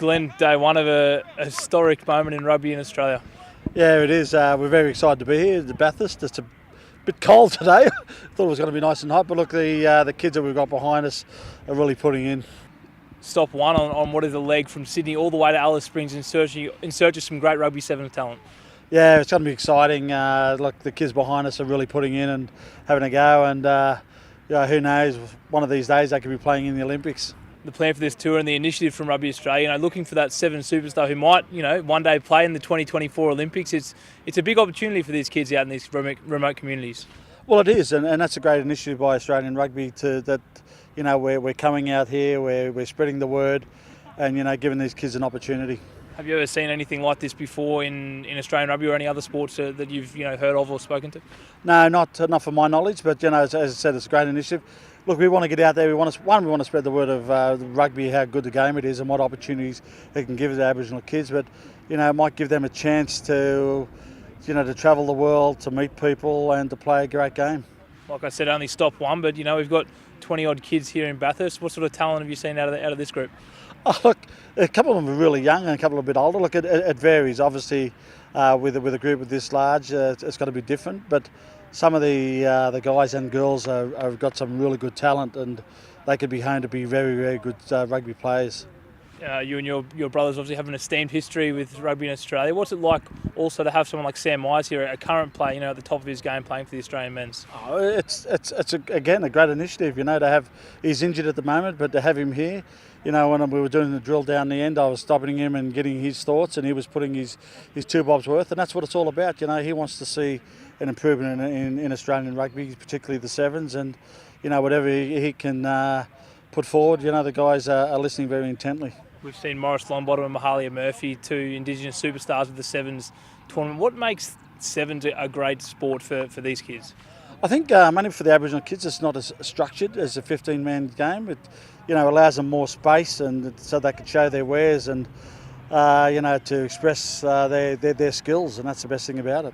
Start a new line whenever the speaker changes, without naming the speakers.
Glen, day one of a historic moment in rugby in Australia.
Yeah, it is. We're very excited to be here at the Bathurst. It's a bit cold today. Thought it was going to be nice and hot, but look, the kids that we've got behind us are really putting in.
Stop one on what is a leg from Sydney all the way to Alice Springs in search of some great rugby sevens talent.
Yeah, it's going to be exciting. Look, the kids behind us are really putting in and having a go, and who knows, one of these days they could be playing in the Olympics.
The plan for this tour and the initiative from Rugby Australia, looking for that seven superstar who might, one day play in the 2024 Olympics. It's a big opportunity for these kids out in these remote communities.
Well, it is, and that's a great initiative by Australian Rugby we're coming out here, we're spreading the word, and giving these kids an opportunity.
Have you ever seen anything like this before in Australian rugby or any other sports that you've heard of or spoken to?
No, not from my knowledge, but as I said, it's a great initiative. Look, we want to get out there. We want to spread the word of rugby, how good the game it is, and what opportunities it can give the Aboriginal kids. But it might give them a chance to travel the world, to meet people, and to play a great game.
Like I said, only stop one, but we've got 20 odd kids here in Bathurst. What sort of talent have you seen out of this group?
Oh, look, a couple of them are really young and a couple a bit older. Look, it varies. Obviously, with a group this large, it's got to be different. But some of the guys and girls have got some really good talent, and they could be home to be very, very good rugby players.
You and your brothers obviously have an esteemed history with rugby in Australia. What's it like also to have someone like Sam Myers here, a current player, at the top of his game, playing for the Australian men's?
Oh, it's again a great initiative. To have, he's injured at the moment, but to have him here, when we were doing the drill down the end, I was stopping him and getting his thoughts, and he was putting his two bobs worth, and that's what it's all about. He wants to see an improvement in Australian rugby, particularly the sevens, and whatever he can put forward, the guys are listening very intently.
We've seen Morris Longbottom and Mahalia Murphy, two Indigenous superstars of the sevens tournament. What makes sevens a great sport for these kids?
I think mainly for the Aboriginal kids, it's not as structured as a 15-man game. It allows them more space, and so they can show their wares and to express their skills, and that's the best thing about it.